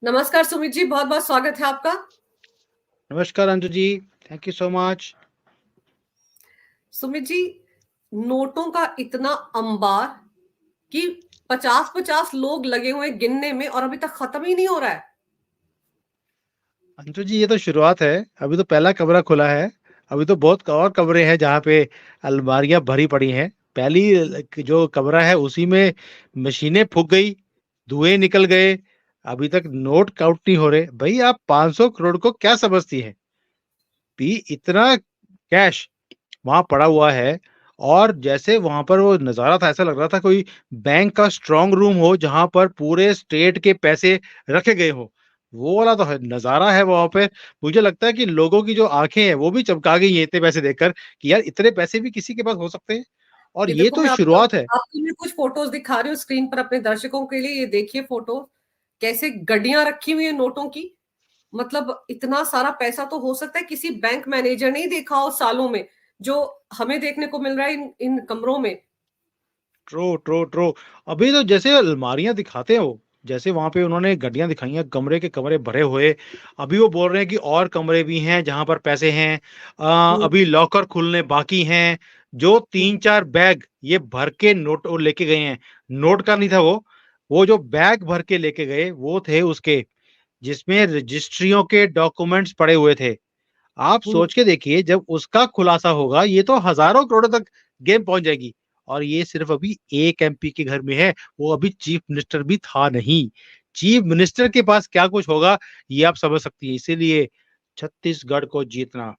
नमस्कार सुमित जी, बहुत-बहुत स्वागत है आपका। नमस्कार Anju ji, thank you so much. Sumit ji, नोटों का इतना अंबार कि 50-50 लोग लगे हुए हैं गिनने में और अभी तक खत्म ही नहीं हो रहा है। अंजू जी, ये तो शुरुआत है। अभी तो पहला कमरा खुला है। अभी तो बहुत और कमरे हैं जहाँ पे अलमारियां भरी पड़ी हैं। पहली जो कमरा है उसी में मशीनें फूक गई, धुएं निकल गए। अभी तक नोट काउंट नहीं हो रहे। भाई आप 500 करोड़ को क्या समझती हैं? भी इतना कैश वहां पड़ा हुआ है। और जैसे वहां पर वो नजारा था, ऐसा लग रहा था कोई बैंक का स्ट्रांग रूम हो जहां पर पूरे स्टेट के पैसे रखे गए हो। वो वाला तो है नजारा है वहां पे। मुझे लगता है कि लोगों की जो आंखें हैं वो भी चमका गई हैं इतने पैसे देखकर कि यार इतने पैसे भी किसी के पास हो सकते हैं। और ये ये देखो तो मैं आपको शुरुआत है। आपको मैं कुछ फोटोज दिखा रही हूँ स्क्रीन पर अपने दर्शकों के लिए। ये देखिए फोटो, कैसे गड्डियां रखी हुई है नोटों की। मतलब इतना सारा पैसा तो हो सकता है किसी बैंक मैनेजर ने ही देखा हो सालों में, जो हमें देखने को मिल रहा है इन कमरों में। True true true. अभी तो जैसे अलमारियां दिखाते हैं वो, जैसे वहां पे उन्होंने गड्डियां दिखाई हैं, कमरे के कमरे भरे हुए। अभी वो बोल रहे हैं कि और कमरे भी हैं जहां पर पैसे हैं। हम्म, अभी लॉकर खुलने बाकी हैं। जो हम्म, 3-4 बैग ये भर के नोट वो लेके गए हैं। नोट का नहीं था वो जो बैग भर के लेके गए वो थे उसके, जिसमें रजिस्ट्रियों के डॉक्यूमेंट्स पड़े हुए थे। आप हम्म। सोच के देखिए जब उसका खुलासा होगा ये तो हजारों करोड़ों तक गेम पहुंच जाएगी। और ये सिर्फ अभी एक एमपी के घर में है। वो अभी चीफ मिनिस्टर भी था नहीं। चीफ मिनिस्टर के पास क्या कुछ होगा ये आप समझ सकती है। इसीलिए छत्तीसगढ़ को जीतना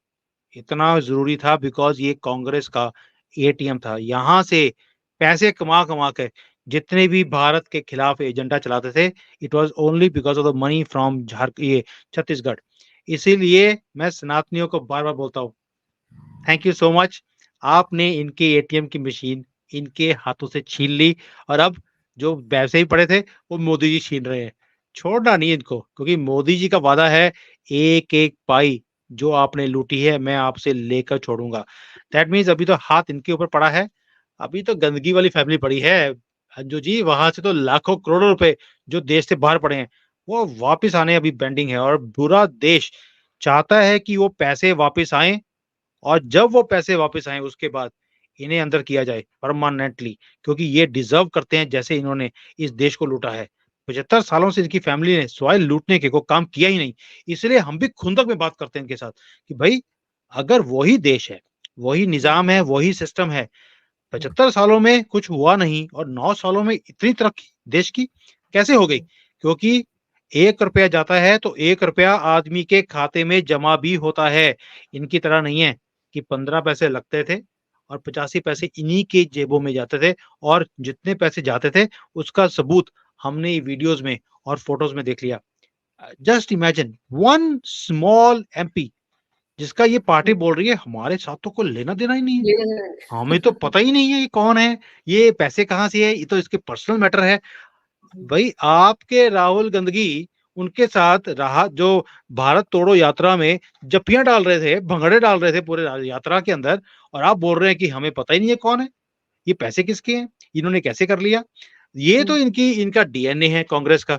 इतना जरूरी था, बिकॉज ये कांग्रेस का एटीएम था। यहां से पैसे कमा कमा के जितने भी भारत के खिलाफ एजेंडा चलाते थे, it was only because of the money from Jharkhand, ये छत्तीसगढ़। इसीलिए मैं सनातनियों को बार बार बोलता हूँ, थैंक यू सो मच। आपने इनके एटीएम की मशीन इनके हाथों से छीन ली। और अब जो पैसे ही पड़े थे वो मोदी जी छीन रहे हैं। छोड़ना नहीं इनको, क्योंकि मोदी जी का वादा है एक एक पाई जो आपने लूटी है मैं आपसे लेकर छोड़ूंगा। दैट मीन्स अभी तो हाथ इनके ऊपर पड़ा है। अभी तो गंदगी वाली फैमिली पड़ी है अंजू जी। वहां से तो लाखों करोड़ों रुपए जो देश से बाहर पड़े हैं वो वापस आने अभी पेंडिंग है। और पूरा देश चाहता है कि वो पैसे वापस आए। और जब वो पैसे वापस आए उसके बाद इन्हें अंदर किया जाए परमानेंटली, क्योंकि ये डिजर्व करते हैं जैसे इन्होंने इस देश को लूटा है। 75 सालों से इनकी फैमिली ने सवाल लूटने के को काम किया ही नहीं। इसलिए हम भी खुंदक में बात करते हैं इनके साथ कि भाई अगर वही देश है, वही निजाम है, वही सिस्टम है, 75 सालों में कुछ हुआ नहीं और 9 सालों में इतनी तरक्की देश की कैसे हो गई? क्योंकि 1 रुपया जाता है तो 1 रुपया आदमी के खाते में जमा भी होता है। इनकी तरह नहीं है कि 15 पैसे लगते थे और 85 पैसे इन्हीं के जेबों में जाते थे। और जितने पैसे जाते थे उसका सबूत हमने वीडियोस में और फोटोज में देख लिया। Just imagine one small MP जिसका ये पार्टी बोल रही है हमारे साथ तो कोई लेना देना ही नहीं है, हमें तो पता ही नहीं है ये कौन है, ये पैसे कहाँ से है, ये तो इसके पर्सनल मैटर है। भाई आपके राहुल गंदगी उनके साथ रहा जो भारत तोड़ो यात्रा में जप्पियां डाल रहे थे, भंगड़े डाल रहे थे पूरे यात्रा के अंदर। और आप बोल रहे हैं कि हमें पता ही नहीं है कौन है, ये पैसे किसके हैं, इन्होंने कैसे कर लिया। ये तो इनका डीएनए है कांग्रेस का।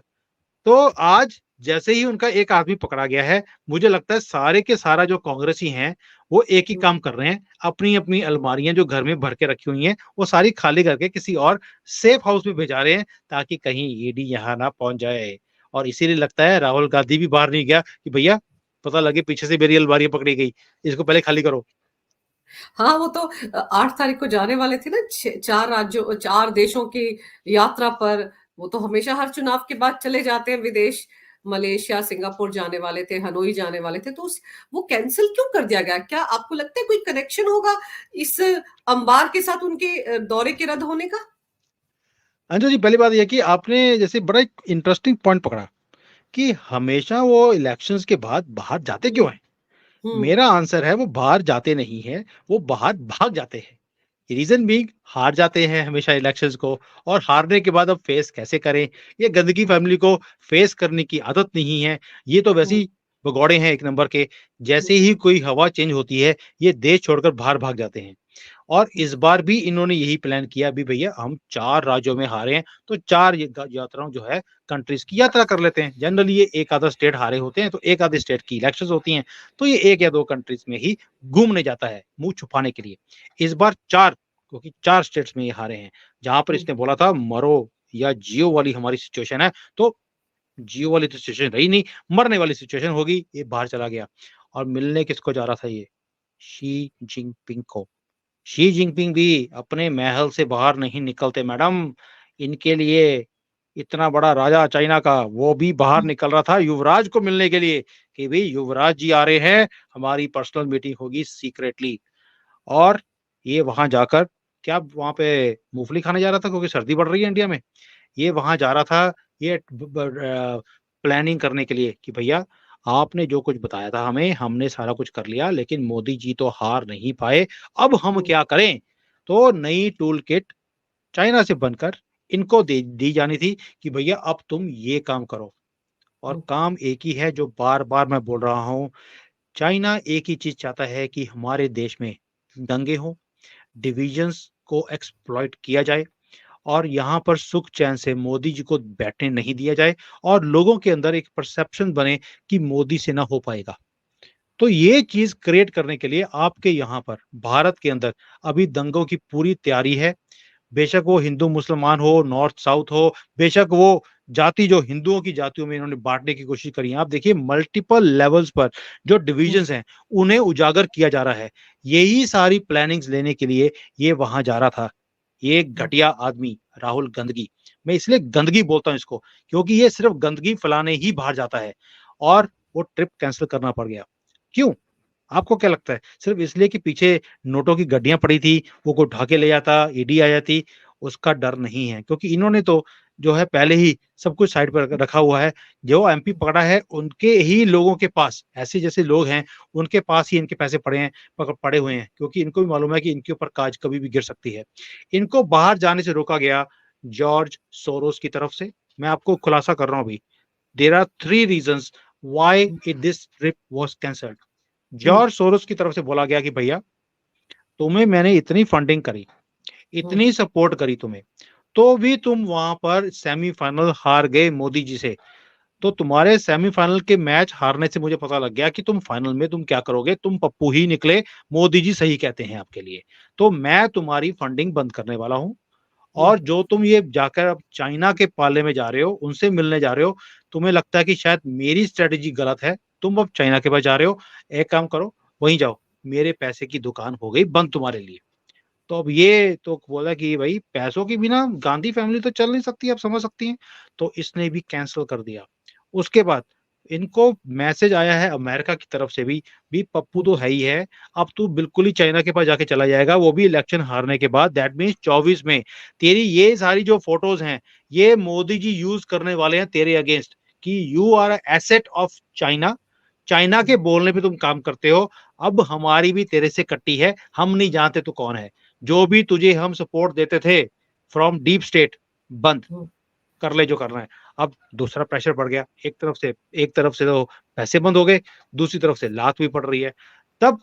तो आज जैसे ही उनका एक आदमी पकड़ा गया है, मुझे लगता है सारे के सारा जो कांग्रेसी हैं वो एक ही काम कर रहे हैं। अपनी अपनी अलमारियां जो घर में भर के रखी हुई हैं वो सारी खाली करके किसी और सेफ हाउस में भेजा रहे हैं, ताकि कहीं ईडी यहाँ ना पहुंच जाए। और इसीलिए लगता है राहुल गांधी भी बाहर नहीं गया कि भैया पता लगे पीछे से मेरी अलमारी पकड़ी गई, इसको पहले खाली करो। हाँ, वो तो 8 तारीख को जाने वाले थे ना, 4 राज्यों 4 देशों की यात्रा पर। वो तो हमेशा हर चुनाव के बाद चले जाते हैं विदेश। मलेशिया, सिंगापुर जाने वाले थे, हनोई जाने वाले थे, तो वो कैंसिल क्यों कर दिया गया? क्या आपको लगता है कोई कनेक्शन होगा इस अंबार के साथ उनके दौरे के रद्द होने का? अंजू जी, पहली बात यह कि आपने जैसे बड़ा एक इंटरेस्टिंग पॉइंट पकड़ा कि हमेशा वो इलेक्शंस के बाद बाहर जाते क्यों हैं। हम्म, मेरा आंसर है वो बाहर जाते नहीं है, वो बाहर भाग जाते हैं। रीजन बीइंग हार जाते हैं हमेशा इलेक्शंस को। और हारने के बाद अब फेस कैसे करें, ये गंदगी फैमिली को फेस करने की आदत नहीं है। ये तो वैसे हम्म, ही भगौड़े हैं एक नंबर के। जैसे ही कोई हवा चेंज होती है ये देश छोड़कर बाहर भाग जाते हैं। और इस बार भी इन्होंने यही प्लान किया भी भैया हम 4 राज्यों में हारे हैं, तो 4 यात्राओं जो है कंट्रीज़ की यात्रा कर लेते हैं। जनरली ये एक आधा स्टेट हारे होते हैं, तो एक आधे स्टेट की इलेक्शंस होती हैं, तो ये 1 या 2 कंट्रीज़ में ही घूमने जाता है, मुँह छुपाने के लिए। इस बार 4 क्योंकि 4 स्टेट्स में ये हारे हैं, जहाँ पर हुँ, इसने बोला था मरो या जियो वाली हमारी सिचुएशन है, तो जियो वाली तो सिचुएशन रही नहीं, मरने वाली सिचुएशन होगी, ये बाहर चला गया। और मिलने किसको जा रहा था ये? शी जिनपिंग को। शी जिनपिंग भी अपने महल से बाहर नहीं निकलते मैडम। इनके लिए इतना बड़ा राजा चाइना का, वो भी बाहर हुँ, निकल रहा था युवराज को मिलने के लिए कि भई युवराज जी आ रहे हैं, हमारी पर्सनल मीटिंग होगी सीक्रेटली। और ये वहाँ जाकर क्या वहाँ पे मूँगफली खाने जा रहा था क्योंकि सर्दी बढ़ रही है इंडिया में? ये वहाँ जा रहा था ये प्लानिंग करने के लिए कि भैया आपने जो कुछ बताया था हमें, हमने सारा कुछ कर लिया लेकिन मोदी जी तो हार नहीं पाए, अब हम हुँ, क्या करें? तो नई टूल किट चाइना से बनकर इनको दे दी जानी थी कि भैया अब तुम ये काम करो। और हुँ, काम एक ही है जो बार-बार मैं बोल रहा हूँ, चाइना एक ही चीज़ चाहता है कि हमारे देश में दंगे हों, डिविजन्स को एक्सप्लॉइट किया जाए और यहाँ पर सुख चैन से मोदी जी को बैठने नहीं दिया जाए और लोगों के अंदर एक परसेप्शन बने कि मोदी से ना हो पाएगा। तो ये चीज़ क्रिएट करने के लिए आपके यहाँ पर भारत के अंदर अभी दंगों की पूरी तैयारी है। बेशक वो हिंदू मुसलमान हो, नॉर्थ साउथ हो, बेशक वो जाति जो हिंदुओं की जातियों में इन्होंने बाँटने की कोशिश करी है। आप देखिए मल्टीपल लेवल्स पर जो हुँ, डिविजन्स हैं, उन्हें उजागर किया जा रहा है। यही सारी प्लानिंग्स लेने के लिए ये वहाँ जा रहा था। ये एक हुँ, घटिया आदमी राहुल गंदगी, मैं इसलिए गंदगी बोलता हूँ इसको क्योंकि ये सिर्फ़ गंदगी फैलाने ही बाहर जाता है और वो ट्रिप कैंसल करना पड़ गया। क्यों? आपको क्या लगता है? सिर्फ़ इसलिए कि पीछे नोटों की गड्डियाँ पड़ी थी, वो कोई उठा के ले जाता, ईडी आ जाती, उसका डर नहीं है क्योंकि इन्होंने तो जो है पहले ही सब कुछ साइड पर रखा हुआ है। जो एमपी पकड़ा है, उनके ही लोगों के पास, ऐसे जैसे लोग हैं, उनके पास ही इनके पैसे पड़े हैं पड़े हुए हैं क्योंकि इनको भी मालूम है कि इनके ऊपर काज कभी भी गिर सकती है। इनको बाहर जाने से रोका गया जॉर्ज सोरोस की तरफ से। मैं आपको खुलासा कर रहा हूँ अभी। There are 3 reasons why this trip was cancelled. हुँ, जॉर्ज सोरोस की तरफ से बोला गया कि भैया तुम्हें मैंने इतनी फंडिंग करी, हुँ, इतनी सपोर्ट करी तुम्हें, तो भी तुम वहाँ पर सेमीफाइनल हार गए मोदी जी से। तो तुम्हारे सेमीफाइनल के मैच हारने से मुझे पता लग गया कि तुम फाइनल में तुम क्या करोगे, तुम पप्पू ही निकले, मोदी जी सही कहते हैं आपके लिए। तो मैं तुम्हारी फंडिंग बंद करने वाला हूँ हुँ, और जो तुम ये जाकर अब चाइना के पाले में जा रहे हो, उनसे मिलने जा रहे हो, तुम्हें लगता है कि शायद मेरी स्ट्रैटेजी गलत है, तुम अब चाइना के पास जा रहे हो, एक काम करो, वहीं जाओ, मेरे पैसे की दुकान हो गई बंद तुम्हारे लिए। तो अब ये तो बोला कि भई पैसों के बिना गांधी फैमिली तो चल नहीं सकती, आप समझ सकती हैं। तो इसने भी कैंसल कर दिया। उसके बाद इनको मैसेज आया है अमेरिका की तरफ से भी पप्पू हुँ, तो है ही है, अब तू बिल्कुल ही चाइना के पास जाके चला जाएगा, वो भी इलेक्शन हारने के बाद दैट मीन्स 24 में। तेरी ये सारी जो फोटोज़ हैं, ये मोदी जी यूज़ करने वाले हैं तेरे अगेंस्ट कि you are a asset of China, China के बोलने पे तुम काम करते हो, अब हमारी भी तेरे से कट्टी है, हम नहीं जानते तू कौन है। जो भी तुझे हम सपोर्ट देते थे फ्रॉम डीप स्टेट बंद, हुँ, कर ले जो करना है। अब दूसरा प्रेशर बढ़ गया, एक तरफ से तो पैसे बंद हो गए, दूसरी तरफ से लात भी पड़ रही है। तब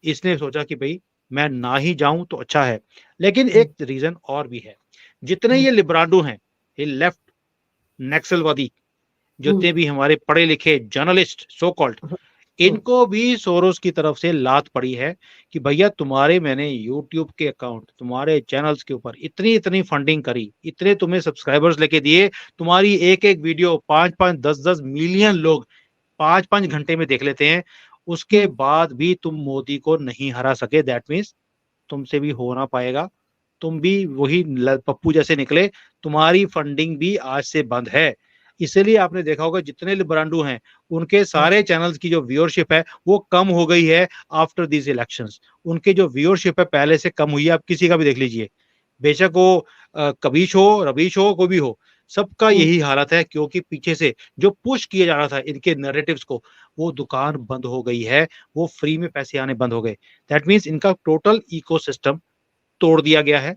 इसने सोचा कि भई मैं ना ही जाऊँ तो अच्छा है। लेकिन हुँ, एक रीज़न और भी है, जितने हुँ, ये लिब्राडो हैं, ये लेफ्ट नक्सलवादी, हुँ, जितने भी हमारे पढ़े-लिखे जर्नलिस्ट सो कॉल्ड, हुँ, हुँ, इनको भी सोरोस की तरफ से लात पड़ी है कि भैया तुम्हारे मैंने यूट्यूब के अकाउंट, तुम्हारे चैनल्स के ऊपर इतनी-इतनी फंडिंग करी, इतने तुम्हें सब्सक्राइबर्स लेके दिए, तुम्हारी एक-एक वीडियो 5-5, 10-10 मिलियन लोग 5-5 घंटे में देख लेते हैं, उसके हुँ, बाद भी तुम मोदी को नहीं हरा सके दैट मीन्स तुमसे भी हो ना पाएगा। तुम भी वही पप्पू जैसे निकले, तुम्हारी फंडिंग भी आज से बंद है। इसीलिए आपने देखा होगा जितने लिब्रांडो हैं, उनके हाँ, सारे चैनल्स की जो व्यूअरशिप है, वो कम हो गई है आफ्टर दीज़ इलेक्शंस। उनकी जो व्यूअरशिप है पहले से कम हुई है, आप किसी का भी देख लीजिए। बेशक वो कबीश हो, रवीश हो, कोई भी हो, सबका हुँ, यही हालत है क्योंकि पीछे से जो पुश किया जा रहा था इनके नैरेटिव्स को, वो दुकान बंद हो गई है, वो फ्री में पैसे आने बंद हो गए। दैट मीन्स इनका टोटल इकोसिस्टम तोड़ दिया गया है,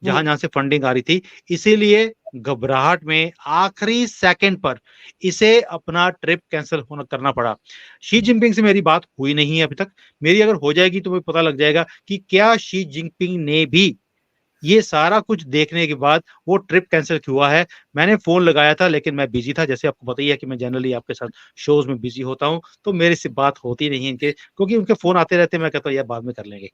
हुँ, जहाँ-जहाँ से फंडिंग आ रही थी। इसीलिए घबराहट में आखिरी सेकंड पर इसे अपना ट्रिप कैंसिल होना करना पड़ा। शी जिनपिंग से मेरी बात हुई नहीं है अभी तक। मेरी अगर हो जाएगी तो मुझे पता लग जाएगा कि क्या शी जिनपिंग ने भी ये सारा कुछ देखने के बाद वो ट्रिप कैंसिल हुआ है। मैंने फोन लगाया था लेकिन मैं बिजी था, जैसे आपको पता ही है कि मैं जनरली आपके साथ शोज में बिजी होता हूँ, तो मेरे से बात होती नहीं है इनके, क्योंकि उनके फोन आते रहते हैं। मैं कहता हूँ यार बाद में कर लेंगे।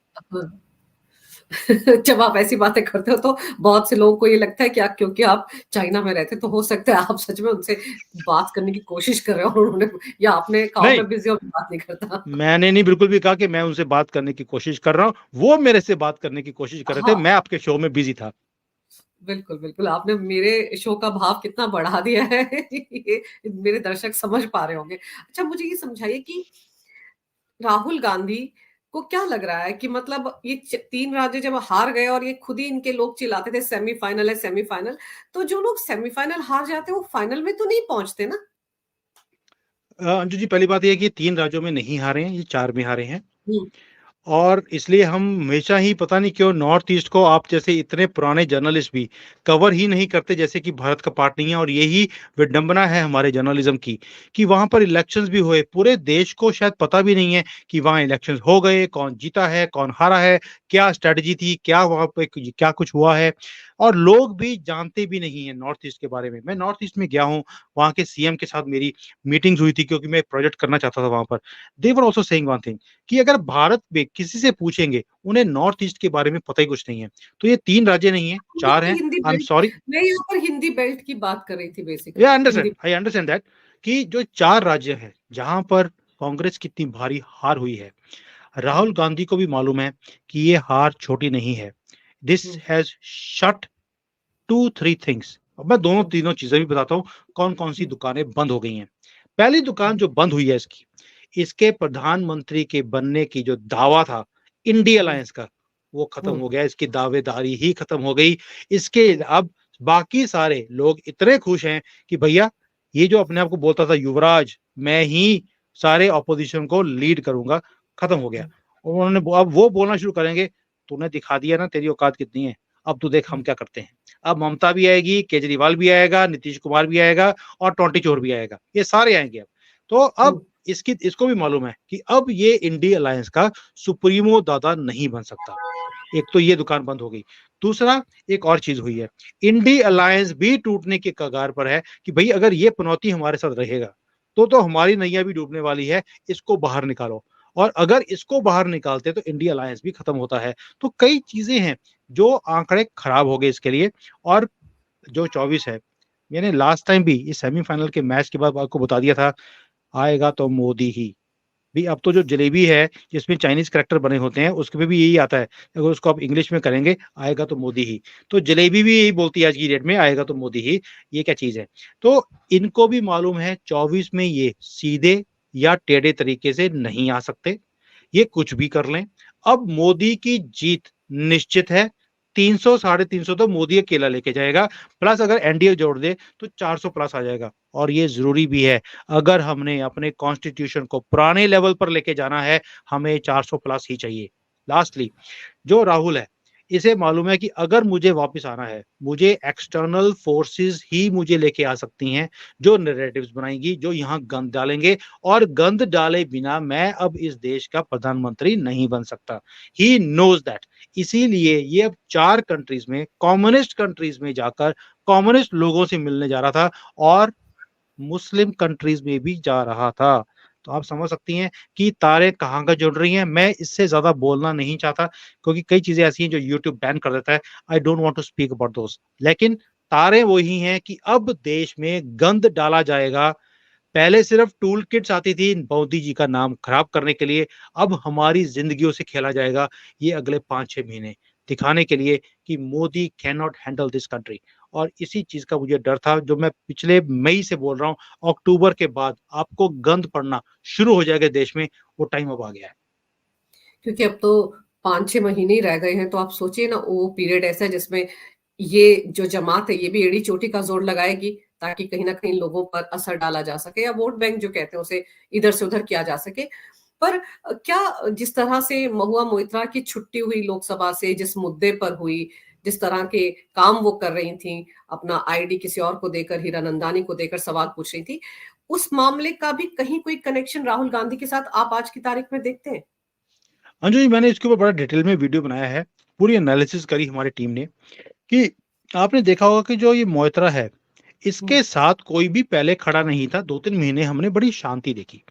जब आप ऐसी बातें करते हो तो बहुत से लोगों को ये लगता है कि आप, क्योंकि आप चाइना में रहते तो हो सकता है आप सच में उनसे बात करने की कोशिश कर रहे हो और उन्होंने, या आपने काम नहीं, में बिजी हो बात नहीं करता। मैंने नहीं बिल्कुल भी कहा कि मैं उनसे बात करने की कोशिश कर रहा हूँ। वो मेरे से बात करने की कोशिश कर रहे थे, हाँ, मैं आपके शो में बिजी था। बिल्कुल, बिल्कुल। आपने मेरे शो का भाव कितना बढ़ा दिया है ये मेरे दर्शक समझ पा रहे होंगे। अच्छा, मुझे ये समझाइए कि राहुल गांधी को क्या लग रहा है कि मतलब ये 3 राज्य जब हार गए और ये खुद ही इनके लोग चिल्लाते थे सेमीफाइनल है सेमीफाइनल, तो जो लोग सेमीफाइनल हार जाते हैं वो फाइनल में तो नहीं पहुंचते ना? अंजू जी, पहली बात ये है कि 3 राज्यों में नहीं हारे हैं, ये 4 में हारे हैं। हुँ, और इसलिए हम हमेशा ही पता नहीं क्यों नॉर्थ ईस्ट को आप जैसे इतने पुराने जर्नलिस्ट भी कवर ही नहीं करते, जैसे कि भारत का पार्ट नहीं है। और यही विडंबना है हमारे जर्नलिज्म की कि वहां पर इलेक्शंस भी हुए, पूरे देश को शायद पता भी नहीं है कि वहां इलेक्शंस हो गए, कौन जीता है, कौन हारा है, क्या स्ट्रेटजी थी, क्या वहां पे क्या कुछ हुआ है। और लोग भी जानते भी नहीं है नॉर्थ ईस्ट के बारे में। मैं नॉर्थ ईस्ट में गया हूँ, वहाँ के सीएम के साथ मेरी मीटिंग्स हुई थी, क्योंकि मैं एक प्रोजेक्ट करना चाहता था वहां पर। They were also saying one thing कि अगर भारत में किसी से पूछेंगे, उन्हें नॉर्थ ईस्ट के बारे में पता ही कुछ नहीं है। तो ये 3 राज्य नहीं है, ये 4 तो हैं। Hindi I am belt, sorry. मैं यहाँ पर हिंदी बेल्ट की बात कर रही थी या basically, understand, Hindi. I understand that कि जो 4 राज्य हैं, जहाँ पर कांग्रेस की इतनी भारी हार हुई है, राहुल हुँ, गांधी को भी मालूम है कि ये हार छोटी नहीं है। This hmm, has shut 2-3 things. अब मैं दोनों हुँ, तीनों चीज़ें भी बताता हूँ, कौन-कौन सी हुँ, दुकानें बंद हो गई हैं। पहली दुकान हुँ, जो बंद हुई है इसकी, इसके प्रधानमंत्री के बनने की जो दावा था इंडी हुँ, अलायंस का, वो खत्म हुँ, हो गया। इसकी दावेदारी ही खत्म हो गई। इसके अब बाकी सारे लोग इतने खुश हैं कि भैया, ये जो अपने आप को बोलता था युवराज, मैं ही सारे ऑपोजिशन को लीड करूँगा, खत्म हो गया। हुँ, उन्होंने अब वो बोलना शुरू करेंगे, तूने दिखा दिया ना तेरी औकात कितनी है, अब तू देख हम हुँ, क्या करते हैं। अब ममता भी आएगी, केजरीवाल भी आएगा, नीतीश कुमार भी आएगा और टोंटी चोर भी आएगा। ये सारे आएँगे अब। तो हुँ, अब इसको भी मालूम है कि अब ये इंडी अलायंस का सुप्रीमो दादा नहीं बन सकता। एक तो ये दुकान बंद हो गई। दूसरा, एक और चीज़ हुई है। इंडी अलायंस भी टूटने के कगार पर है कि भई अगर ये पनौती हमारे साथ रहेगा, तो हमारी नैया भी डूबने वाली है, इसको बाहर निकालो। और अगर इसको बाहर निकालते तो इंडी अलायंस भी खत्म होता है। तो कई चीज़ें हैं, जो आंकड़े खराब हो गए इसके लिए। और जो 24 है, मैंने लास्ट टाइम भी इस सेमीफाइनल के मैच के बाद आपको बता दिया था, आएगा तो मोदी ही। भी अब तो जो जलेबी है, जिसमें चाइनीज़ कैरेक्टर बने होते हैं, उसके पे भी यही आता है। अगर उसको आप इंग्लिश में करेंगे, आएगा तो मोदी ही। तो जलेबी भी यही बोलती है आज की डेट में, आएगा तो मोदी ही। ये क्या चीज़ है? तो इनको भी मालूम है 24 में ये सीधे या टेढ़े तरीके से नहीं आ सकते। ये कुछ भी कर लें। अब मोदी की जीत निश्चित है। 300 साढ़े 300 तो मोदी अकेला लेके जाएगा, प्लस अगर एनडीए जोड़ दे तो 400 प्लस आ जाएगा। और ये ज़रूरी भी है, अगर हमने अपने कॉन्स्टिट्यूशन को पुराने लेवल पर लेके जाना है, हमें 400 प्लस ही चाहिए। लास्टली, जो राहुल है, इसे मालूम है कि अगर मुझे वापस आना है, मुझे एक्सटर्नल फोर्सेस ही मुझे लेके आ सकती हैं, जो नैरेटिव्स बनाएँगी, जो यहाँ गंद डालेंगे। और गंद डाले बिना मैं अब इस देश का प्रधानमंत्री नहीं बन सकता। He knows that. इसीलिए ये अब 4 कंट्रीज़ में, कम्युनिस्ट कंट्रीज़ में जाकर कम्युनिस्ट लोगों से मिलने जा रहा था और मुस्लिम कंट्रीज़ में भी जा रहा था। तो आप समझ सकती हैं कि तारें कहाँ का जुड़ रही हैं। मैं इससे ज़्यादा बोलना नहीं चाहता, क्योंकि कई चीज़ें ऐसी हैं जो यूट्यूब बैन कर देता है। I don't want to speak about those. लेकिन तारें वही हैं कि अब देश में गंद डाला जाएगा। पहले सिर्फ टूल किट्स आती थी मोदी जी का नाम खराब करने के लिए, अब हमारी ज़िंदगियों से खेला जाएगा ये अगले 5-6 महीने, दिखाने के लिए कि Modi can not handle this country. और इसी चीज़ का मुझे डर था, जो मैं पिछले मई से बोल रहा हूँ, अक्टूबर के बाद आपको गंद पड़ना शुरू हो जाएगा देश में, वो टाइम अब आ गया है। क्योंकि अब तो 5-6 महीने ही रह गए हैं, तो आप सोचिए ना वो पीरियड ऐसा है जिसमें ये जो जमात है ये भी एड़ी-चोटी का ज़ोर लगाएगी ताकि कहीं न कहीं लोगों पर असर डाला जा सके या वोट बैंक जो कहते हैं उसे इधर से उधर किया जा सके। पर क्या जिस तरह से महुआ मोइत्रा की छुट्टी हुई लोकसभा से जिस मुद्दे पर हुई, जिस तरह के काम वो कर रही थी, अपना आईडी किसी और को देकर, हीरानंदानी को देकर सवाल पूछ रही थी, उस मामले का भी कहीं कोई कनेक्शन राहुल गांधी के साथ आप आज की तारीख में देखते हैं? अंजू जी, मैंने इसके ऊपर बड़ा डिटेल में वीडियो बनाया है, पूरी एनालिसिस करी हमारी टीम ने कि आपने देखा होगा कि जो ये मोइत्रा है, इसके साथ कोई भी पहले खड़ा नहीं था। 2-3 महीने हमने बड़ी शांति देखी।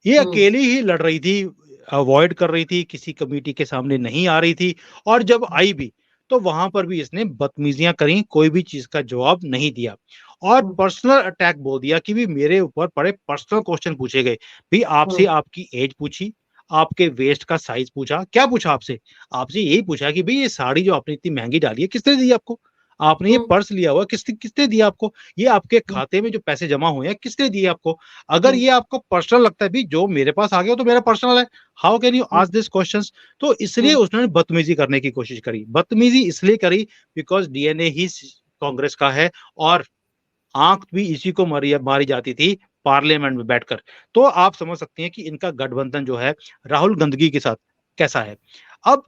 ये अकेली ही लड़ रही थी, अवॉइड कर रही थी, किसी कमेटी के सामने नहीं आ रही थी, और जब आई भी तो वहां पर भी इसने बदतमीजियां करी, कोई भी चीज का जवाब नहीं दिया और पर्सनल अटैक बोल दिया कि भी मेरे ऊपर बड़े पर्सनल क्वेश्चन पूछे गए। भी आपसे आपकी एज पूछी, आपके वेस्ट का साइज पूछा, क्या पूछा आपसे? आपसे यही पूछा कि भाई ये साड़ी जो आपने इतनी महंगी डाली है किसने दी आपको? आपने ये पर्स लिया हुआ किसने किसने दिया आपको? ये आपके खाते में जो पैसे जमा हुए हैं किसने दिए आपको? अगर ये आपको पर्सनल लगता है, भी जो मेरे पास आ गया तो मेरा पर्सनल है, how can you ask this questions? तो इसलिए उसने बदतमीजी करने की कोशिश करी। बदतमीजी इसलिए करी बिकॉज डीएनए ही कांग्रेस का है और आंख भी इसी को मारी मारी जाती थी पार्लियामेंट में बैठकर। तो आप समझ सकते हैं कि इनका गठबंधन जो है राहुल गंदगी के साथ कैसा है। अब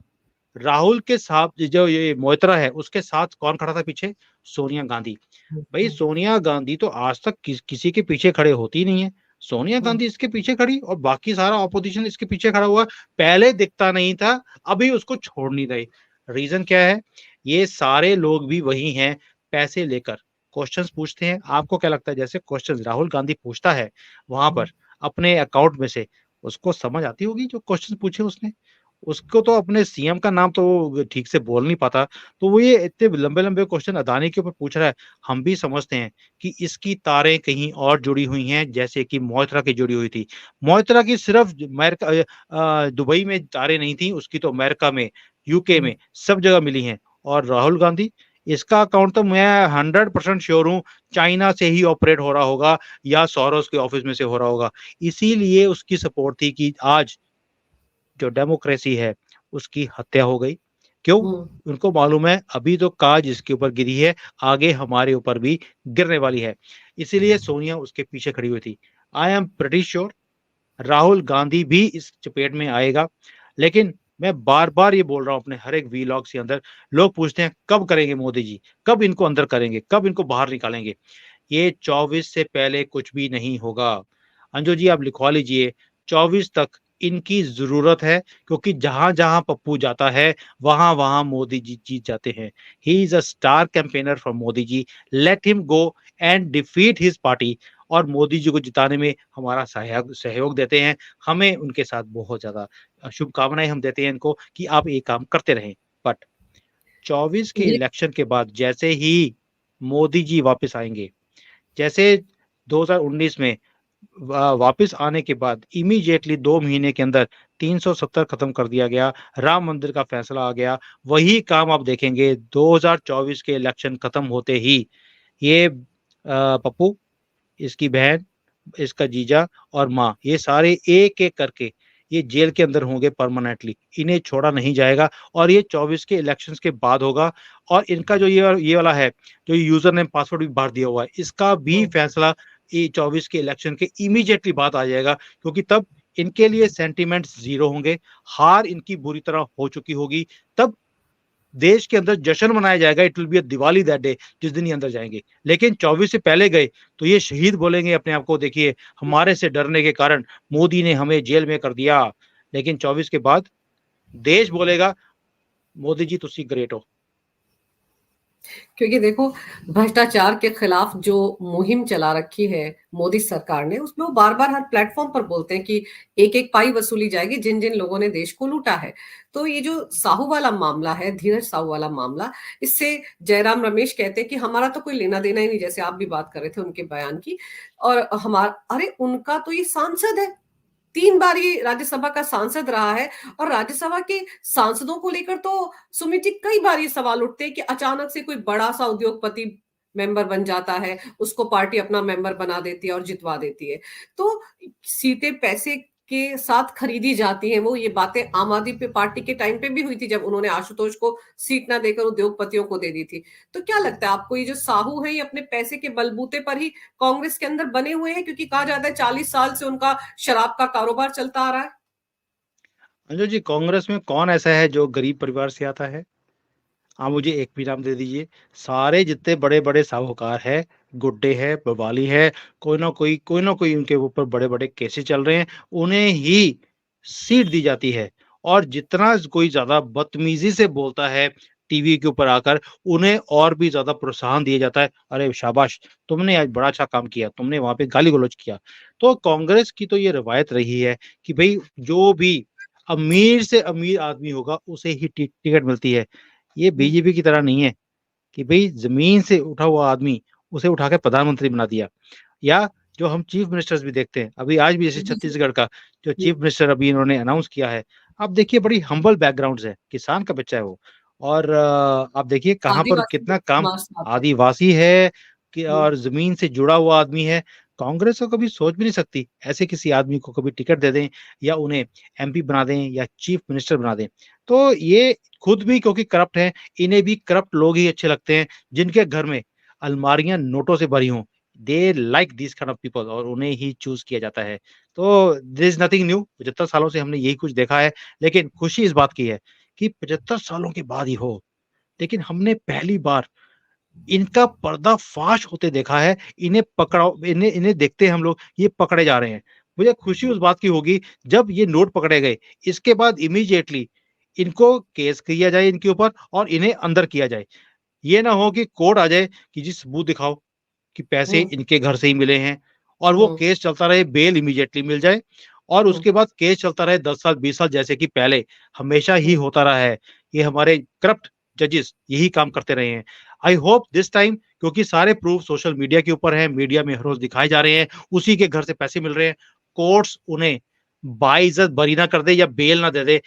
राहुल के साथ जो ये मोइत्रा है, उसके साथ कौन खड़ा था पीछे? सोनिया गांधी। भाई सोनिया गांधी तो आज तक किसी के पीछे खड़े होती नहीं है। सोनिया गांधी इसके पीछे खड़ी और बाकी सारा ऑपोजिशन इसके पीछे खड़ा हुआ। पहले दिखता नहीं था, अभी उसको छोड़ नहीं रहे। रीजन क्या है? ये सारे लोग भी वही हैं, पैसे लेकर क्वेश्चंस पूछते हैं। आपको क्या लगता है जैसे क्वेश्चंस राहुल गांधी पूछता है वहां पर अपने अकाउंट में से, उसको समझ आती होगी जो क्वेश्चन पूछे उसने? उसको तो अपने सीएम का नाम तो वो ठीक से बोल नहीं पाता, तो वो ये इतने लंबे-लंबे क्वेश्चन अदानी के ऊपर पूछ रहा है। हम भी समझते हैं कि इसकी तारें कहीं और जुड़ी हुई हैं, जैसे कि मोइत्रा की जुड़ी हुई थी। मोइत्रा की सिर्फ दुबई में तारें नहीं थी, उसकी तो अमेरिका में, यूके में, सब जगह मिली हैं। और राहुल गांधी, इसका अकाउंट तो मैं 100% श्योर हूँ चाइना से ही ऑपरेट हो रहा होगा या सोरोस के ऑफिस में से हो रहा होगा। इसीलिए उसकी सपोर्ट थी कि आज जो डेमोक्रेसी है उसकी हत्या हो गई। क्यों? उनको मालूम है अभी तो काज इसके ऊपर गिरी है, आगे हमारे ऊपर भी गिरने वाली है। इसीलिए सोनिया उसके पीछे खड़ी हुई थी। I am pretty sure Rahul Gandhi भी इस चपेट में आएगा। लेकिन मैं बार-बार ये बोल रहा हूँ अपने हर एक वीलॉग्स के अंदर, लोग पूछते हैं कब करेंगे मोदी जी? कब इनको अंदर करेंगे? कब इनको बाहर निकालेंगे? ये 24 से पहले कुछ भी नहीं होगा। अंजू जी आप लिखवा लीजिए, 24 तक इनकी ज़रूरत है, क्योंकि जहाँ-जहाँ पप्पू जाता है, वहाँ-वहाँ मोदी जी जीत जाते हैं। He is a star campaigner for Modi ji. Let him go and defeat his party और मोदी जी को जिताने में हमारा सहयोग सहयोग देते हैं। हमें उनके साथ बहुत ज़्यादा शुभकामनाएँ हम देते हैं इनको कि आप ये काम करते रहें। बट 24 के ये इलेक्शन के बाद जैसे ही मोदी जी वापस आएँगे, जैसे 2019 में वापस आने के बाद इमीडिएटली 2 महीने के अंदर 370 खत्म कर दिया गया, राम मंदिर का फैसला आ गया। वही काम आप देखेंगे 2024 के इलेक्शन खत्म होते ही ये पप्पू, इसकी बहन, इसका जीजा और माँ, ये सारे एक-एक करके ये जेल के अंदर होंगे परमानेंटली। इन्हें छोड़ा नहीं जाएगा और ये 24 के इलेक्शंस के बाद होगा। और इनका जो ये वाला है, जो यूज़र नेम पासवर्ड भी बाहर दिया हुआ है, इसका भी फैसला ये 24 के इलेक्शन के इमीडिएटली बाद आ जाएगा, क्योंकि तब इनके लिए सेंटिमेंट्स ज़ीरो होंगे, हार इनकी बुरी तरह हो चुकी होगी। तब देश के अंदर जश्न मनाया जाएगा, it will be a Diwali that day, जिस दिन ये अंदर जाएँगे। लेकिन 24 से पहले गए तो ये शहीद बोलेंगे अपने आप को, देखिए हमारे से डरने के कारण मोदी ने हमें जेल में कर दिया। लेकिन 24 के बाद देश बोलेगा मोदी जी तुसी ग्रेट हो। क्योंकि देखो, भ्रष्टाचार के खिलाफ जो मुहिम चला रखी है मोदी सरकार ने, उसमें वो बार-बार हर प्लेटफ़ॉर्म पर बोलते हैं कि एक-एक पाई वसूली जाएगी जिन-जिन लोगों ने देश को लूटा है। तो ये जो साहू वाला मामला है, धीरज साहू वाला मामला, इससे जयराम रमेश कहते हैं कि हमारा तो कोई लेना-देना ही नहीं, जैसे आप भी बात कर रहे थे उनके बयान की। और अरे उनका तो ये सांसद है। 3 बार ये राज्यसभा का सांसद रहा है और राज्यसभा के सांसदों को लेकर तो सुमित जी कई बार ये सवाल उठते हैं कि अचानक से कोई बड़ा-सा उद्योगपति मेंबर बन जाता है, उसको पार्टी अपना मेंबर बना देती है और जितवा देती है। तो सीटें पैसे के साथ खरीदी जाती हैं, वो ये बातें आम आदमी पार्टी के टाइम पे भी हुई थी जब उन्होंने आशुतोष को सीट ना देकर उद्योगपतियों को दे दी थी। तो क्या लगता है आपको, ये जो साहू हैं ये अपने पैसे के बलबूते पर ही कांग्रेस के अंदर बने हुए हैं, क्योंकि कहा जाता है 40 साल से उनका शराब का कारोबार चलता आ रहा है? अंजू जी, कांग्रेस में कौन ऐसा है जो गरीब परिवार से आता है? आप मुझे एक भी नाम दे दीजिए। सारे जितने बड़े-बड़े साहूकार हैं, गुड्डे हैं, बवाली है, कोई ना कोई उनके ऊपर बड़े-बड़े केसेस चल रहे हैं, उन्हें ही सीट दी जाती है। और जितना कोई ज़्यादा बदतमीज़ी से बोलता है टीवी के ऊपर आकर, उन्हें और भी ज़्यादा प्रोत्साहन दिया जाता है, "अरे शाबाश! तुमने आज बड़ा अच्छा काम किया, तुमने वहाँ पे गाली-गलौज किया।" तो कांग्रेस की तो ये रवायत रही है कि भई जो भी अमीर से अमीर आदमी होगा, उसे ही टिकट मिलती है। ये हुँ, बीजेपी की तरह नहीं है कि भई ज़मीन से उठा हुआ आदमी, उसे उठा के प्रधानमंत्री बना दिया। या जो हम चीफ मिनिस्टर्स भी देखते हैं, अभी आज भी जैसे जी, जी। छत्तीसगढ़ का जो हुँ, चीफ मिनिस्टर अभी इन्होंने अनाउंस किया है, आप देखिए बड़ी हम्बल बैकग्राउंड से है, किसान का बच्चा है वो। और आप देखिए कहाँ पर आदिवासी कितना काम समाज से आता है। आदिवासी है कि हुँ, और ज़मीन से जुड़ा हुआ आदमी है। कांग्रेस तो कभी सोच भी नहीं सकती, ऐसे किसी आदमी को कभी टिकट दे दें या उन्हें एमपी बना दें या चीफ मिनिस्टर बना दें। तो ये खुद भी क्योंकि करप्ट हैं, इन्हें भी करप्ट लोग ही अच्छे लगते हैं, जिनके घर में अलमारियाँ नोटों से भरी हों। They like this kind of people और उन्हें ही चूज़ किया जाता है। तो देयर इज़ नथिंग न्यू 75 सालों से हमने यही कुछ देखा है, लेकिन खुशी इस बात की है कि 75 सालों के बाद ही हो, लेकिन हमने पहली बार इनका पर्दाफ़ाश होते देखा है, इन्हें इन्हें देखते हैं हम लोग, ये पकड़े जा रहे हैं। मुझे खुशी उस बात की होगी जब ये नोट पकड़े गए, इसके बाद इमीडिएटली इनको केस किया जाए इनके ऊपर और इन्हें अंदर किया जाए। ये ना हो कि कोर्ट आ जाए कि जी सबूत दिखाओ कि पैसे हुँ, इनके घर से ही मिले हैं और वो हुँ, केस चलता रहे, बेल इमीडिएटली मिल जाए और हुँ, उसके बाद केस चलता रहे 10 साल, 20 साल जैसे कि पहले हमेशा ही हुँ, होता रहा है। ये हमारे करप्ट जजेस यही काम करते रहे हैं। आई होप दिस टाइम क्योंकि सारे प्रूफ सोशल मीडिया के ऊपर हैं, मीडिया में हर रोज़ दिखाए जा रहे हैं, उसी के घर से पैसे मिल रहे हैं, कोर्ट्स उन्हें बाइज़्ज़त बरी ना कर दे या बेल ना दे दे।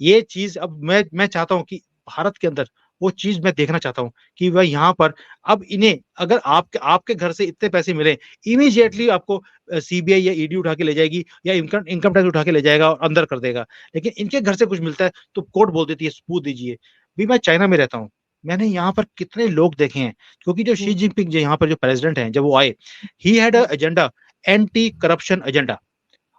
ये चीज़ अब मैं चाहता हूँ कि भारत के अंदर वो चीज़ मैं देखना चाहता हूँ कि वह यहाँ पर अब इन्हें अगर आपके आपके घर से इतने पैसे मिले, इमीडिएटली आपको सीबीआई या ईडी उठा के ले जाएगी या इनकम इनकम टैक्स उठा के ले जाएगा और अंदर कर देगा। लेकिन इनके घर से कुछ मिलता है तो कोर्ट बोल देती है सबूत दीजिए। अभी मैं चाइना में रहता हूँ। मैंने यहाँ पर कितने लोग देखे हैं क्योंकि जो शी हुँ, जिनपिंग जो यहाँ पर जो प्रेज़िडेंट हैं, जब वो आए, he had a hmm, agenda anti corruption agenda.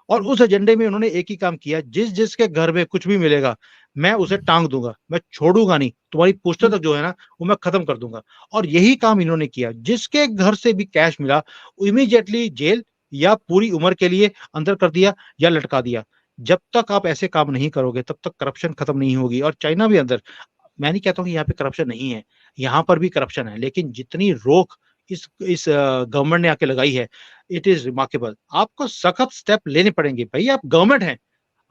और हुँ, उस एजेंडे में उन्होंने एक ही काम किया, जिसके घर में कुछ भी मिलेगा, मैं उसे टाँग दूँगा, मैं छोड़ूँगा नहीं, तुम्हारी पूछताछ हुँ, जो है ना, वो मैं खत्म कर दूँगा। और यही काम इन्होंने किया, जिसके घर से भी कैश मिला, इमीडिएटली जेल या पूरी उम्र के लिए अंदर कर दिया या लटका दिया। जब तक आप ऐसे काम नहीं करोगे, तब तक करप्शन खत्म नहीं होगी और चाइना भी अंदर मैं नहीं कहता हूँ कि यहाँ पे करप्शन नहीं है, यहाँ पर भी करप्शन है, लेकिन जितनी रोक इस गवर्नमेंट ने आके लगाई है, इट इज़ रिमार्केबल। आपको सख्त स्टेप लेने पड़ेंगे, भई आप गवर्नमेंट हैं,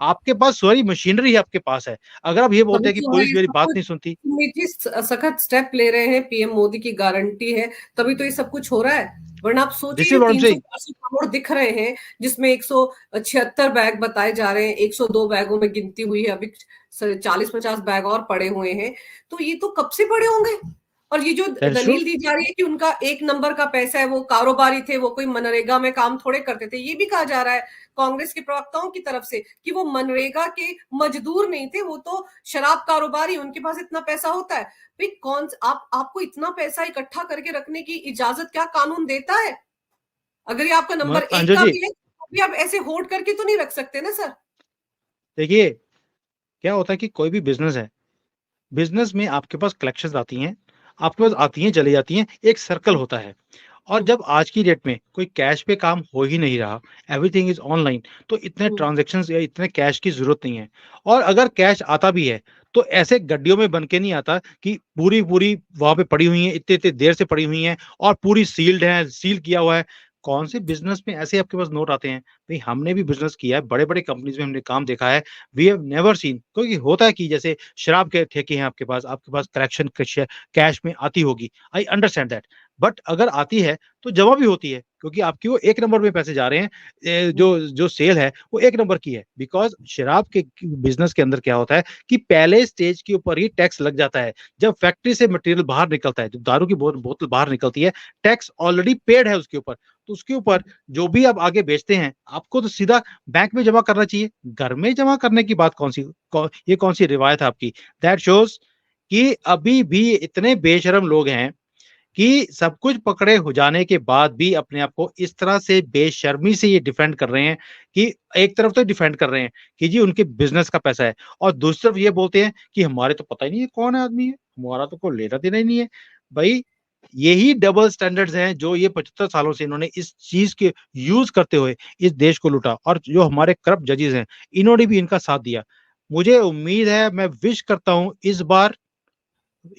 आपके पास सारी मशीनरी आपके पास है। अगर आप ये बोलते तभी हैं कि तो है पुलिस मेरी सब बात कुछ नहीं सुनती, नीति सखत स्टेप ले रहे हैं, पीएम मोदी की गारंटी है, तभी तो ये सब कुछ हो रहा है। वरना आप सोचिए दिस इज़ ये what I am saying. 380 crore दिख रहे हैं, जिसमें 176 बैग बताए जा रहे हैं, 102 बैगों में गिनती हुई है, अभी 40-50 बैग और पड़े हुए हैं। तो ये तो कब से पड़े होंगे? और ये जो दैट इज़ ट्रू। दलील दी जा रही है कि उनका 1 नंबर का पैसा है, वो कारोबारी थे, वो कोई मनरेगा में काम थोड़े करते थे। ये भी कहा जा रहा है कांग्रेस के प्रवक्ताओं की तरफ से कि वो मनरेगा के मजदूर नहीं थे, वो तो शराब कारोबारी, उनके पास इतना पैसा होता है। भाई कौन आप आपको इतना पैसा इकट्ठा करके रखने की इजाजत क्या कानून देता है? अगर ये आपका म नंबर 1 अंजू का जी, भी है, तो भी आप ऐसे होड़ करके तो नहीं रख सकते ना सर। देखिए, क्या होता है कि कोई भी बिज़नेस है, बिज़नेस में आपके पास कलेक्शंस आती हैं, आपके पास हुँ, आती हैं, चली जाती हैं, एक सर्कल हुँ, होता है। और हुँ, जब आज की डेट में कोई कैश पे काम हो ही नहीं रहा, एवरीथिंग इज़ ऑनलाइन, तो इतने हुँ, ट्रांज़ैक्शंस या इतने कैश की ज़रूरत नहीं है। और अगर कैश आता भी है, तो ऐसे गड्डियों में बन के नहीं आता कि पूरी-पूरी वहाँ पे पड़ी हुई हैं, इतने-इतने देर से पड़ी हुई हैं और पूरी सील्ड हैं, सील किया हुआ है। कौन से बिज़नेस में ऐसे आपके पास नोट आते हैं? भई हमने भी बिज़नेस किया है, बड़े-बड़े कंपनीज़ में हमने काम देखा है, वी हैव नेवर सीन क्योंकि होता है कि जैसे शराब के ठेके हैं आपके पास कलेक्शन कैश में आती होगी। I understand that. बट अगर आती है तो जमा भी होती है क्योंकि आपकी वो 1 नंबर में पैसे जा रहे हैं। हुँ, जो सेल है वो 1 नंबर की है बिकॉज़ शराब के बिज़नेस के अंदर क्या होता है कि पहले स्टेज के ऊपर ही टैक्स लग जाता है। जब फैक्ट्री से मटेरियल बाहर निकलता है, जब दारू की बोतल बाहर निकलती है, टैक्स ऑलरेडी पेड है उसके ऊपर। तो उसके ऊपर जो भी आप आगे बेचते हैं, आपको तो सीधा बैंक में जमा करना चाहिए। घर में जमा करने की बात ये कौन-सी रिवायत है आपकी? दैट शोज़ कि अभी भी इतने बेशर्म लोग हैं कि सब कुछ पकड़े हो जाने के बाद भी अपने आप को इस तरह से बेशर्मी से ये डिफेंड कर रहे हैं कि एक तरफ तो डिफेंड कर रहे हैं कि जी उनके बिज़नेस का पैसा है और दूसरी तरफ ये बोलते हैं कि हमारे तो पता ही नहीं है कौन आदमी है, हमारा तो कोई लेना देना ही नहीं है भाई। यही डबल स्टैंडर्ड्स हैं जो ये 75 सालों से इन्होंने इस चीज के यूज करते हुए इस देश को लूटा, और जो हमारे करप्ट जजेस हैं इन्होंने भी इनका साथ दिया। मुझे उम्मीद है, मैं विश करता हूं इस बार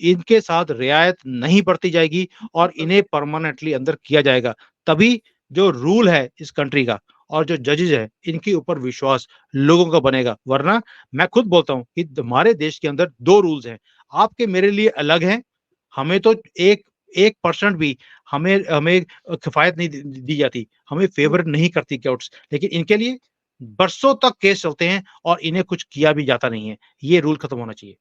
इनके साथ रियायत नहीं बरती जाएगी और बिल्कुल। इन्हें परमानेंटली अंदर किया जाएगा। तभी जो रूल है इस कंट्री का और जो जजेस है इनके ऊपर विश्वास लोगों का बनेगा। वरना मैं खुद बोलता हूं कि हमारे देश के अंदर दो रूल्स हैं, आपके मेरे लिए अलग हैं। हमें तो एक 1% भी हमें हमें किफायत नहीं दी जाती, हमें हुँ। फेवर नहीं करती कोर्ट्स, लेकिन इनके लिए बरसों तक केस चलते हैं और इन्हें कुछ किया भी जाता नहीं है। ये रूल खत्म होना चाहिए।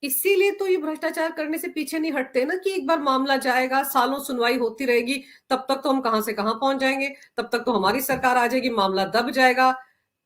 इसीलिए तो ये भ्रष्टाचार करने से पीछे नहीं हटते ना, कि एक बार मामला जाएगा, सालों सुनवाई होती रहेगी, तब तक तो हम कहाँ से कहाँ पहुँच जाएँगे, तब तक तो हमारी सरकार आ जाएगी, मामला दब जाएगा।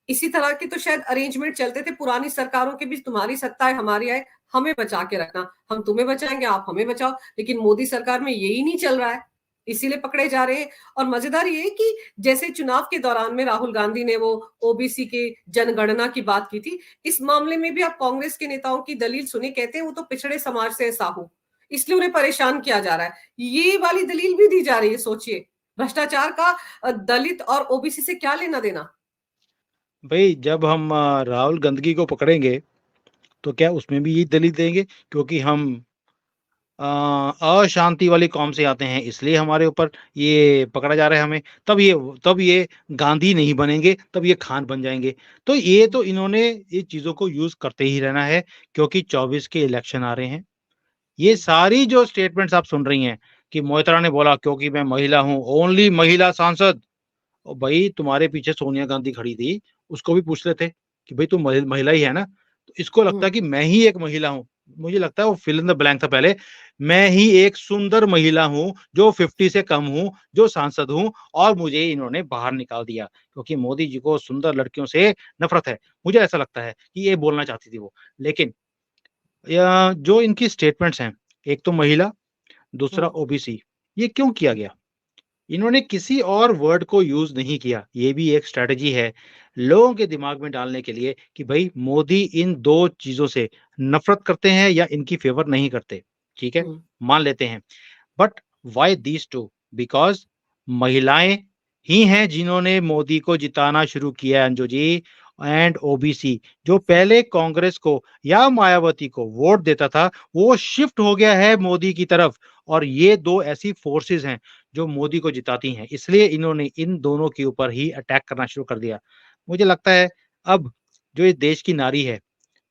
इसी तरह के तो शायद अरेंजमेंट चलते थे पुरानी सरकारों के बीच, तुम्हारी सत्ता है, हमारी आए, हमें बचा के रखना, हम तुम्हें बचाएँगे, आप हमें बचाओ। लेकिन मोदी सरकार में यही नहीं चल रहा है, इसीलिए पकड़े जा रहे हैं। और मज़ेदार ये है कि जैसे चुनाव के दौरान में राहुल गांधी ने वो ओबीसी के जनगणना की बात की थी, इस मामले में भी आप कांग्रेस के नेताओं की दलील सुनिए, कहते हैं वो तो पिछड़े समाज से है साहू, इसलिए उन्हें परेशान किया जा रहा है। ये वाली दलील भी दी जा रही है, सोचिए। भ्रष्टाचार का दलित और ओबीसी से क्या लेना-देना? भाई जब हम राहुल गंदगी को पकड़ेंगे तो क्या उसमें भी यही दलील देंगे क्योंकि हम अशांति वाली कौम से आते हैं इसलिए हमारे ऊपर ये पकड़ा जा रहा है हमें। तब ये गांधी नहीं बनेंगे, तब ये खान बन जाएंगे। तो ये तो इन्होंने ये चीजों को यूज करते ही रहना है क्योंकि 24 के इलेक्शन आ रहे हैं। ये सारी जो स्टेटमेंट्स आप सुन रही हैं कि मोइत्रा ने बोला क्योंकि मैं महिला हूं, ओनली महिला सांसद। और भाई तुम्हारे पीछे सोनिया गांधी खड़ी थी, उसको भी पूछ लेते कि भाई तुम महिला ही है ना। तो इसको लगता हुँ। है कि मैं ही एक महिला हूँ। मुझे लगता है वो फिल इन द ब्लैंक था पहले। मैं ही एक सुंदर महिला हूँ जो 50 से कम हूँ, जो सांसद हूँ, और मुझे इन्होंने बाहर निकाल दिया क्योंकि मोदी जी को सुंदर लड़कियों से नफरत है। मुझे ऐसा लगता है कि ये बोलना चाहती थी वो। लेकिन जो इनकी स्टेटमेंट्स हैं, एक तो महिला, दूसरा हुँ। ओबीसी, ये क्यों किया गया? इन्होंने किसी और वर्ड को यूज़ नहीं किया। ये भी एक स्ट्रैटेजी है, लोगों के दिमाग में डालने के लिए कि भई मोदी इन 2 चीज़ों से नफ़रत करते हैं या इनकी फ़ेवर नहीं करते। ठीक है? हुँ। मान लेते हैं। But why these 2? बिकॉज़ महिलाएँ ही हैं जिन्होंने मोदी को जिताना शुरू किया है अंजू जी, एंड ओबीसी जो पहले कांग्रेस को या मायावती को वोट देता था, वो शिफ्ट हो गया है मोदी की तरफ। और ये 2 ऐसी फ़ोर्सेस हैं जो मोदी को जिताती हैं। इसलिए इन्होंने इन दोनों के ऊपर ही अटैक करना शुरू कर दिया। मुझे लगता है अब जो इस देश की नारी है,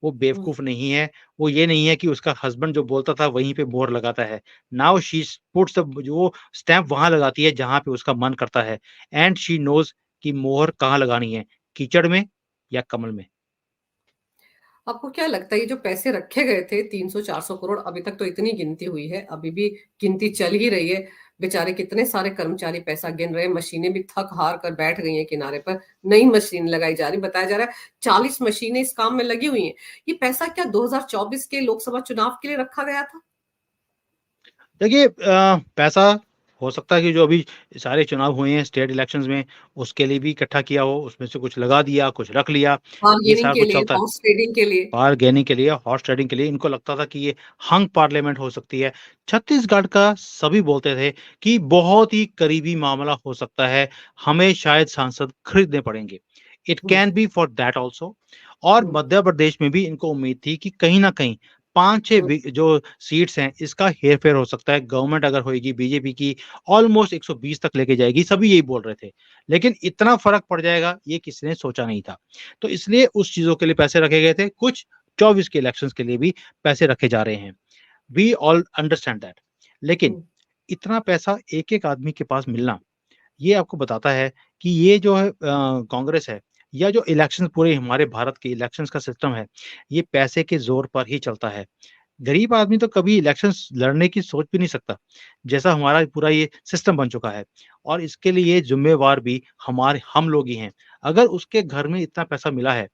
वो हुँ। बेवकूफ़ नहीं है। वो ये नहीं है कि उसका हस्बैंड जो बोलता था वहीं पे मोहर लगाता है। नाउ शी पुट्स जो स्टैम्प वहाँ लगाती है जहाँ पे उसका मन करता है, एंड शी नोज़ कि मोहर कहाँ लगानी है, कीचड़ में या कमल में। आपको क्या लगता है ये जो पैसे रखे गए थे 300-400 करोड़, अभी तक तो इतनी गिनती हुई है, अभी भी गिनती चल ही रही है। बेचारे कितने सारे कर्मचारी पैसा गिन रहे हैं, मशीनें भी थक-हार कर बैठ गई हैं किनारे पर, नई मशीन लगाई जा रही है। बताया जा रहा है 40 मशीनें इस काम में लगी हुई हैं। ये पैसा क्या 2024 के लोकसभा चुनाव के लिए रखा गया था? देखिए पैसा हो सकता है कि जो अभी सारे चुनाव हुए हैं स्टेट इलेक्शंस में, उसके लिए भी इकट्ठा किया हो, उसमें से कुछ लगा दिया, कुछ रख लिया, ये बार्गेनिंग सारा के कुछ लिए, चलता है। हॉर्स ट्रेडिंग के लिए। बारगेनिंग के लिए, हॉर्स ट्रेडिंग के लिए इनको लगता था कि ये हंग पार्लियामेंट हो सकती है। छत्तीसगढ़ का सभी बोलते थे कि बहुत ही करीबी मामला हो सकता है, हमें शायद सांसद खरीदने पड़ेंगे। It hmm. Can be for that also. और हुँ। मध्य प्रदेश में भी इनको उम्मीद थी कि कहीं न कहीं 5-6 हुँ। जो सीट्स हैं, इसका हेर-फेर हो सकता है। गवर्नमेंट अगर होएगी बीजेपी की, ऑलमोस्ट 120 तक लेके जाएगी, सभी यही बोल रहे थे। लेकिन इतना फ़र्क पड़ जाएगा, ये किसी ने सोचा नहीं था। तो इसलिए उस चीज़ों के लिए पैसे रखे गए थे। कुछ 24 के इलेक्शंस के लिए भी पैसे रखे जा रहे हैं। We all understand that. लेकिन हुँ। इतना पैसा एक-एक आदमी के पास मिलना, ये आपको बताता है कि ये जो है कांग्रेस है या जो इलेक्शंस पूरे हमारे भारत के इलेक्शंस का सिस्टम है, ये पैसे के ज़ोर पर ही चलता है। गरीब आदमी तो कभी इलेक्शंस लड़ने की सोच भी नहीं सकता, जैसा हमारा पूरा ये सिस्टम बन चुका है। और इसके लिए ज़िम्मेवार भी हम लोग ही हैं। अगर उसके घर में इतना पैसा मिला है,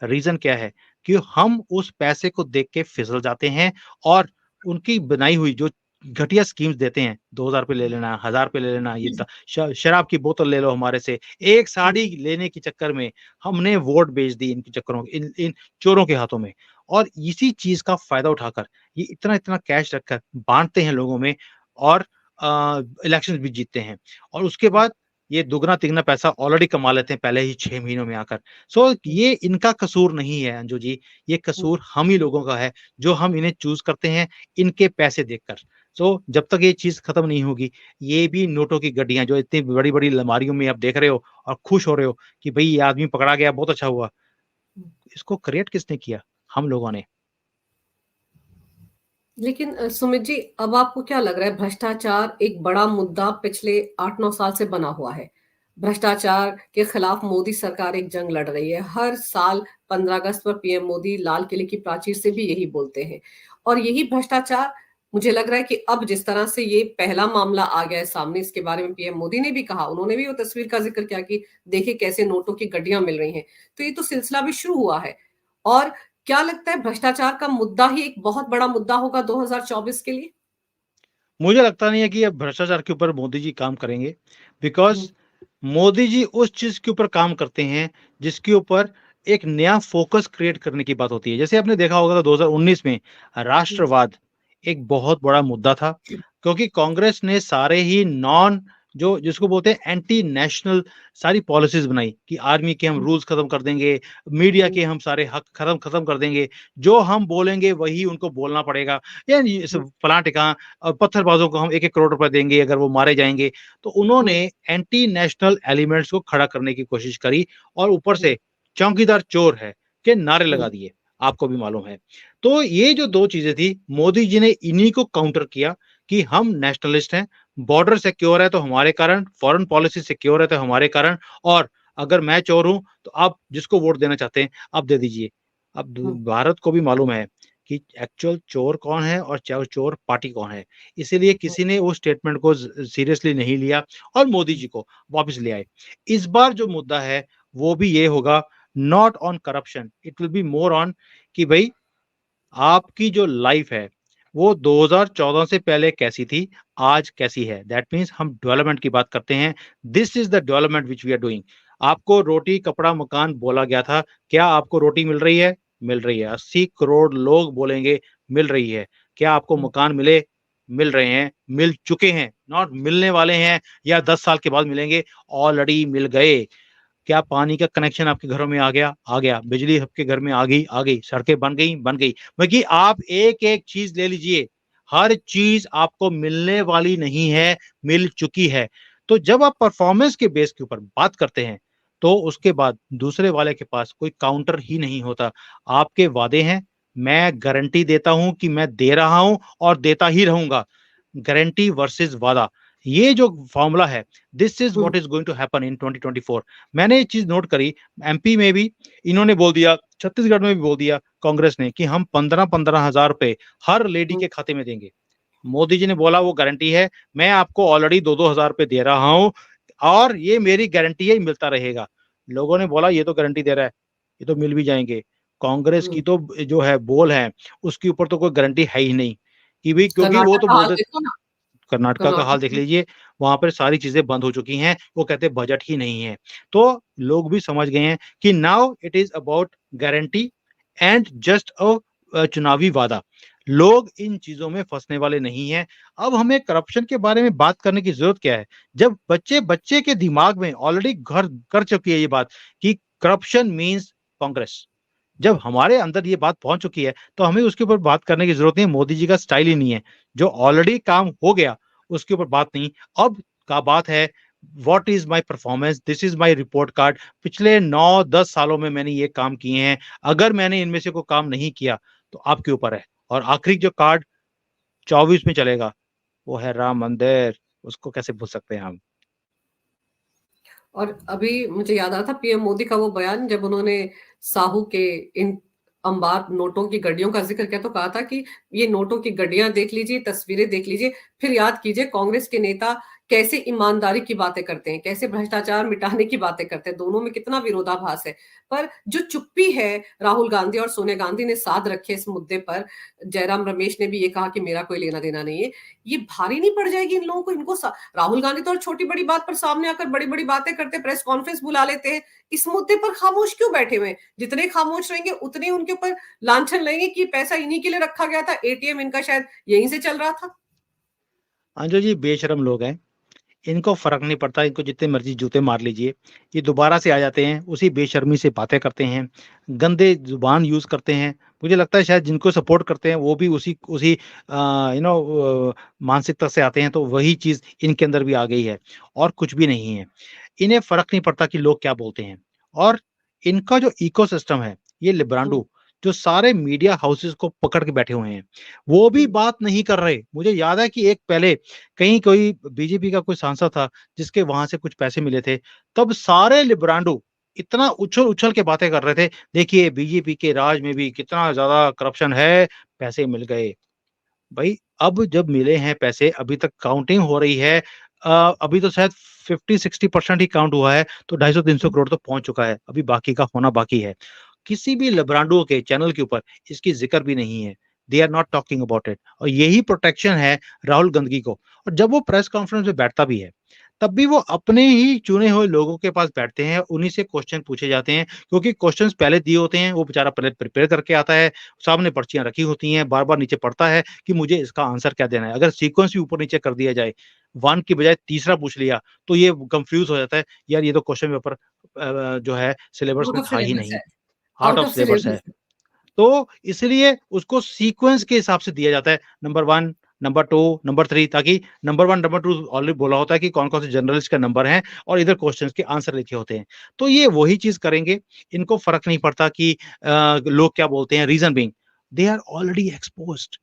रीज़न क्या है? कि हम उस पैसे को देख के फिसल जाते हैं और उनकी बनाई हुई जो घटिया स्कीम्स देते हैं, ₹2000 ले लेना, ₹1000 ले लेना, ये शराब की बोतल ले लो हमारे से, एक हुँ। साड़ी लेने के चक्कर में हमने वोट बेच दी इनके चक्करों इन इन चोरों के हाथों में। और इसी चीज का फायदा उठाकर ये इतना इतना कैश रखकर बांटते हैं लोगों में और इलेक्शन भी जीतते हैं और उसके बाद ये दुगना तिगना पैसा ऑलरेडी कमा लेते हैं पहले ही 6 महीनों में आकर। सो ये इनका कसूर नहीं है अंजू जी, ये कसूर हम ही लोगों का है जो हम इन्हें चूज करते हैं इनके पैसे देखकर। सो जब तक ये चीज खत्म नहीं होगी, ये भी नोटों की गड्डियां जो इतनी बड़ी बड़ी अलमारियों में आप देख रहे हो और खुश हो रहे हो कि भाई ये आदमी पकड़ा गया, बहुत अच्छा हुआ, इसको क्रिएट किसने किया? हम लोगों ने। लेकिन सुमित जी, अब आपको क्या लग रहा है, भ्रष्टाचार एक बड़ा मुद्दा पिछले 8-9 साल से बना हुआ है। भ्रष्टाचार के खिलाफ मोदी सरकार एक जंग लड़ रही है। हर साल 15 अगस्त पर पीएम मोदी लाल किले की प्राचीर से भी यही बोलते हैं। और यही भ्रष्टाचार, मुझे लग रहा है कि अब जिस तरह से ये पहला मामला आ गया है सामने, इसके बारे में पीएम मोदी ने भी कहा, उन्होंने भी वो तस्वीर का जिक्र किया कि देखिए कैसे नोटों की गड्डियां मिल रही हैं। तो ये तो सिलसिला भी शुरू हुआ है। और क्या लगता है, भ्रष्टाचार का मुद्दा ही एक बहुत बड़ा मुद्दा होगा 2024 के लिए? मुझे लगता नहीं है कि अब भ्रष्टाचार के ऊपर मोदी जी काम करेंगे, हुँ, बिकॉज़ मोदी जी उस चीज़ के ऊपर काम करते हैं, जिसके ऊपर एक नया फ़ोकस क्रिएट करने की बात होती है। जैसे आपने देखा होगा 2019 में हुँ, राष्ट्रवाद एक बहुत बड़ा मुद्दा था, क्योंकि कांग्रेस ने सारे ही नॉन जो जिसको बोलते हैं एंटी नेशनल सारी पॉलिसीज़ बनाई कि आर्मी के हम हुँ, रूल्स खत्म कर देंगे, मीडिया हुँ, के हम सारे हक खत्म खत्म कर देंगे, जो हम बोलेंगे वही उनको बोलना पड़ेगा। यानी ये हुँ, सब फलाँ-टिकाँ पत्थरबाज़ों को हम 1-1 करोड़ रुपए देंगे अगर वो मारे जाएँगे। तो हुँ, उन्होंने एंटी नेशनल एलिमेंट्स को खड़ा करने की कोशिश करी और ऊपर हुँ, से चौकीदार चोर है के नारे हुँ, लगा दिए, आपको भी मालूम है। तो ये जो 2 चीज़ें थी, मोदी जी ने इन्हीं को काउंटर किया कि हम नेशनलिस्ट हैं, बॉर्डर सिक्योर है तो हमारे कारण, फॉरेन पॉलिसी सिक्योर है तो हमारे कारण और अगर मैं चोर हूँ, तो आप जिसको वोट देना चाहते हैं, आप दे दीजिए। अब दू हुँ, भारत को भी मालूम है कि एक्चुअल चोर कौन है और चोर पार्टी कौन है। इसीलिए हुँ, किसी ने उस स्टेटमेंट को सीरियसली नहीं लिया और मोदी जी को वापस ले आए। इस बार जो मुद्दा है वो भी ये होगा, not on corruption, it will be more on कि भई आपकी जो लाइफ है वो 2014 से पहले कैसी थी, आज कैसी है। दैट मीन्स हम डेवलपमेंट की बात करते हैं। This is the development which we are doing. आपको रोटी, कपड़ा, मकान बोला गया था, क्या आपको रोटी मिल रही है? मिल रही है। 80 करोड़ लोग बोलेंगे मिल रही है। क्या आपको हुँ, मकान मिले? मिल रहे हैं, मिल चुके हैं, नॉट मिलने वाले हैं या 10 साल के बाद मिलेंगे, ऑलरेडी मिल गए। क्या पानी का कनेक्शन आपके घरों में आ गया? आ गया। बिजली आपके घर में आ गई? आ गई। सड़कें बन गई? बन गई। बाकी आप एक-एक चीज़ ले लीजिए, हर चीज़ आपको मिलने वाली नहीं है, मिल चुकी है। तो जब आप परफॉर्मेंस के बेस के ऊपर बात करते हैं, तो उसके बाद दूसरे वाले के पास कोई काउंटर ही नहीं होता। आपके वादे हैं, मैं गारंटी देता हूँ कि मैं दे रहा हूँ और देता ही रहूँगा। गारंटी वर्सेस वादा, ये जो फ़ॉर्मूला है, this is hmm, what is going to happen in 2024। मैंने ये चीज़ नोट करी, एमपी में भी इन्होंने बोल दिया, छत्तीसगढ़ में भी बोल दिया कांग्रेस ने कि हम 15-15 हज़ार रुपए हर लेडी हुँ, के खाते में देंगे। मोदी जी ने बोला वो गारंटी है, मैं आपको ऑलरेडी 2-2 हज़ार रुपए दे रहा हूँ और ये मेरी गारंटी है, मिलता रहेगा। लोगों ने बोला ये तो गारंटी दे रहा है, ये तो मिल भी जाएँगे। कांग्रेस की हुँ। तो जो है बोल है, उसके ऊपर तो कोई गारंटी है ही नहीं, कि भई क्योंकि वो कर्नाटक तो का हाल बोलते देखो ना, कर्नाटका का हाल कर्नाटक देख में। लीजिए, वहाँ पर सारी चीज़ें बंद हो चुकी हैं, वो कहते हैं बजट ही नहीं है। तो लोग भी समझ गए हैं कि now it is about guarantee and just चुनावी वादा। लोग इन चीज़ों में फँसने वाले नहीं हैं। अब हमें करप्शन के बारे में बात करने की ज़रूरत क्या है? जब बच्चे-बच्चे के दिमाग में ऑलरेडी घर कर चुकी है ये बात कि करप्शन मीन्स कांग्रेस। जब हमारे अंदर ये बात पहुँच चुकी है, तो हमें उसके ऊपर बात करने की ज़रूरत नहीं है, मोदी जी का स्टाइल ही नहीं है। जो ऑलरेडी काम हो गया, उसके ऊपर बात नहीं। अब का बात है, what is my performance, this is my report card. पिछले 9-10 सालों में मैंने ये काम किए हैं, अगर मैंने इनमें से कोई काम नहीं किया, तो आपके ऊपर है। और आखिरी जो कार्ड 24 में चलेगा, वो है राम मंदिर, उसको कैसे भूल सकते हैं हम? और अभी मुझे याद आ रहा था पीएम मोदी का वो बयान, जब उन्होंने साहू के इन अंबार नोटों की गड्डियों का ज़िक्र किया, तो कहा था कि ये नोटों की गड्डियाँ देख लीजिए, तस्वीरें देख लीजिए, फिर याद कीजिए कांग्रेस के नेता कैसे ईमानदारी की बातें करते हैं, कैसे भ्रष्टाचार मिटाने की बातें करते हैं, दोनों में कितना विरोधाभास है। पर जो चुप्पी है राहुल गांधी और सोनिया गांधी ने साध रखे इस मुद्दे पर, जयराम रमेश ने भी ये कहा कि मेरा कोई लेना देना नहीं है, ये भारी नहीं पड़ जाएगी इन लोगों को? राहुल गांधी तो छोटी बड़ी बात पर सामने आकर बड़ी बड़ी बातें करते, प्रेस कॉन्फ्रेंस बुला लेते हैं, इस मुद्दे पर खामोश क्यों बैठे हुए हैं? जितने खामोश रहेंगे उतने उनके ऊपर लांछन लेंगे कि पैसा इन्हीं के लिए रखा गया था, एटीएम इनका शायद यहीं से चल रहा था। अंजू जी बेशरम लोग हैं, इनको फ़र्क नहीं पड़ता, इनको जितने मर्ज़ी जूते मार लीजिए, ये दोबारा से आ जाते हैं, उसी बेशर्मी से बातें करते हैं, गंदे ज़ुबान यूज़ करते हैं। मुझे लगता है शायद जिनको सपोर्ट करते हैं वो भी उसी उसी मानसिकता से आते हैं, तो वही चीज़ इनके अंदर भी आ गई है और कुछ भी नहीं है। इन्हें फ़र्क नहीं पड़ता कि लोग क्या बोलते हैं और इनका जो इकोसिस्टम है, ये लिब्रांडो जो सारे मीडिया हाउसेज़ को पकड़ के बैठे हुए हैं, वो भी बात नहीं कर रहे। मुझे याद है कि एक पहले कहीं कोई बीजेपी का कोई सांसद था, जिसके वहाँ से कुछ पैसे मिले थे, तब सारे लिब्रांडो इतना उछल-उछल के बातें कर रहे थे, देखिए बीजेपी के राज में भी कितना ज़्यादा करप्शन है, पैसे मिल गए। भई अब जब मिले हैं पैसे, अभी तक काउंटिंग हो रही है अभी तो शायद 50-60% ही काउंट हुआ है, तो 250-300 करोड़ तो पहुँच चुका है, अभी बाकी का होना बाकी है। किसी भी लिब्रांडो के चैनल के ऊपर इसकी ज़िक्र भी नहीं है। They are not talking about it और यही प्रोटेक्शन है राहुल गांधी को और जब वो प्रेस कॉन्फ्रेंस में बैठता भी है, तब भी वो अपने ही चुने हुए लोगों के पास बैठते हैं, उन्हीं से क्वेश्चन पूछे जाते हैं क्योंकि क्वेश्चन्स पहले दिए होते हैं, वो बेचारा पहले प्रिपेयर करके आता है, सामने पर्चियाँ रखी होती हैं, बार-बार नीचे पढ़ता है कि मुझे इसका आंसर क्या देना है। अगर सीक्वेंस भी ऊपर-नीचे कर दिया जाए, 1 की बजाय तीसरा पूछ लिया, तो ये कन्फ्यूज़ हो जाता है, यार ये तो क्वेश्चन पेपर जो है सिलेबस आउट में ऑफ था ही सिलेबस नहीं, है, out out of of syllabus है। सिलेबस। तो इसलिए उसको सीक्वेंस के हिसाब से दिया जाता है नंबर 1, नंबर 2, नंबर 3 ताकि नंबर 1, नंबर 2 ऑलरेडी बोला होता है कि कौन-कौन से जर्नलिस्ट का नंबर है और इधर क्वेश्चंस के आंसर लिखे होते हैं। तो ये वही चीज़ करेंगे, इनको फ़र्क नहीं पड़ता कि लोग क्या बोलते हैं reason being they are already exposed.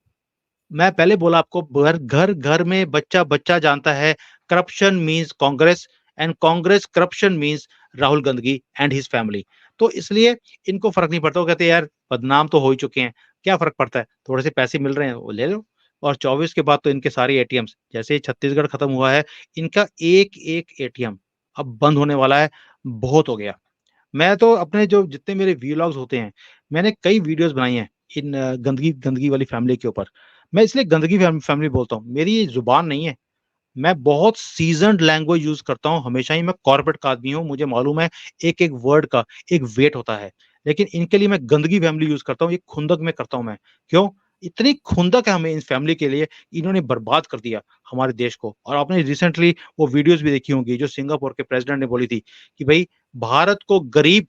मैं पहले बोला आपको घर-घर में बच्चा-बच्चा जानता है corruption means Congress and Congress corruption means Rahul Gandhi and his family. तो इसलिए इनको फ़र्क नहीं पड़ता, वो कहते हैं यार बदनाम तो हो ही चुके हैं, क्या फ़र्क पड़ता है? थोड़े से पैसे मिल रहे हैं, वो ले लो और 24 के बाद तो इनके सारे एटीएम्स जैसे ही छत्तीसगढ़ खत्म हुआ है, इनका एक-एक एटीएम अब बंद होने वाला है, बहुत हो गया। मैं तो अपने जो जितने मेरे व्लॉग्स होते हैं, मैंने कई वीडियोज़ बनाई हैं इन गंदगी गंदगी वाली फैमिली के ऊपर। मैं इसलिए गंदगी फैमिली बोलता हूँ, मेरी ये ज़ुबान नहीं है। मैं बहुत सीज़न्ड लैंग्वेज यूज़ करता हूँ, हमेशा ही मैं कॉर्पोरेट का आदमी हूँ, मुझे मालूम है एक-एक वर्ड का एक वेट होता है। लेकिन इनके लिए मैं गंदगी फैमिली यूज़ करता हूँ, ये खुंदक में करता हूँ मैं। क्यों? इतनी खुंदक है हमें इस फैमिली के लिए, इन्होंने बर्बाद कर दिया हमारे देश को। और आपने रिसेंटली वो वीडियोज़ भी देखी होंगी जो सिंगापुर के प्रेसिडेंट ने बोली थी कि भई भारत को गरीब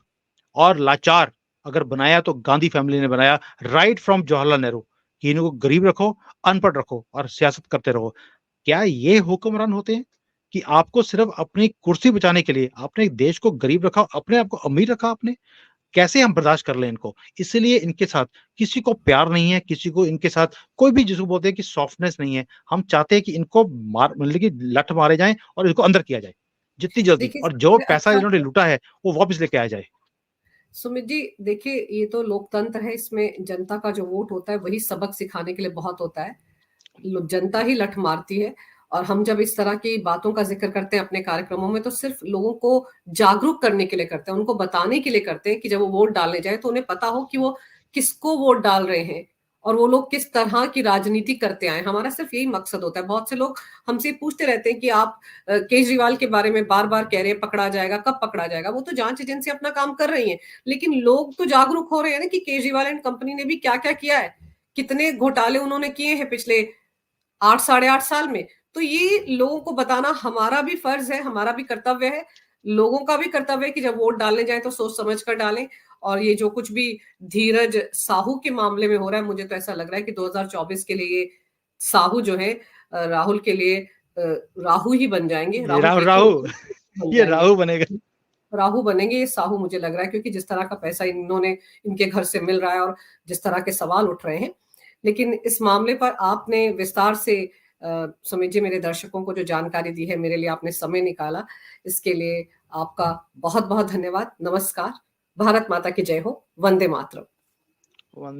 और लाचार अगर बनाया तो गांधी फैमिली ने बनाया राइट फ्रॉम जवाहरलाल नेहरू कि इनको गरीब रखो, अनपढ़ रखो और सियासत करते रहो। क्या ये हुक्मरान होते हैं कि आपको सिर्फ अपनी कुर्सी बचाने के लिए आपने देश को गरीब रखा, अपने आप को अमीर रखा आपने? कैसे हम बर्दाश्त कर लें इनको? इसलिए इनके साथ किसी को प्यार नहीं है, किसी को इनके साथ कोई भी जिसको बोलते हैं कि सॉफ्टनेस नहीं है। हम चाहते हैं कि इनको मार मतलब कि लठ मारे जाएँ और इनको अंदर किया जाए, जितनी जल्दी देखिए, और जो सबसे पैसा अच्छा इन्होंने है लूटा है, वो वापस लेके आया जाए। सुमित जी, देखिए ये तो लोकतंत्र है, इसमें जनता का जो वोट होता है वही सबक सिखाने के लिए बहुत होता है। जनता ही लठ मारती है और हम जब इस तरह की बातों का जिक्र करते हैं अपने कार्यक्रमों में तो सिर्फ लोगों को जागरूक करने के लिए करते हैं, उनको बताने के लिए करते हैं कि जब वो वोट डालने जाए तो उन्हें पता हो कि वो किसको वोट डाल रहे हैं और वो लोग किस तरह की राजनीति करते आए। हमारा सिर्फ यही मकसद होता है। बहुत से लोग हमसे पूछते रहते हैं कि आप केजरीवाल के बारे में बार बार कह रहे हैं पकड़ा जाएगा, कब पकड़ा जाएगा? वो तो जांच एजेंसी अपना काम कर रही है, लेकिन लोग तो जागरूक हो रहे हैं ना कि केजरीवाल एंड कंपनी ने भी क्या क्या किया है, कितने घोटाले उन्होंने किए हैं पिछले 8 साढ़े 8 साल में। तो ये लोगों को बताना हमारा भी फर्ज है, हमारा भी कर्तव्य है, लोगों का भी कर्तव्य है कि जब वोट डालने जाएँ तो सोच समझ कर डालें। और ये जो कुछ भी धीरज साहू के मामले में हो रहा है, मुझे तो ऐसा लग रहा है कि 2024 के लिए ये साहू जो है राहुल के लिए राहु ही बन जाएँगे, ये राहु केतु राहु बन ये जाएँगे। राहु बनेगा। राहु बनेंगे, ये साहू मुझे लग रहा है क्योंकि जिस तरह का पैसा इन्होंने इनके घर से मिल रहा है और जिस तरह के सवाल उठ रहे हैं। लेकिन इस मामले पर आपने विस्तार से सुमित जी मेरे दर्शकों को जो जानकारी दी है, मेरे लिए आपने समय निकाला, इसके लिए आपका बहुत-बहुत धन्यवाद। नमस्कार। भारत माता की जय हो। वंदे मातरम। वन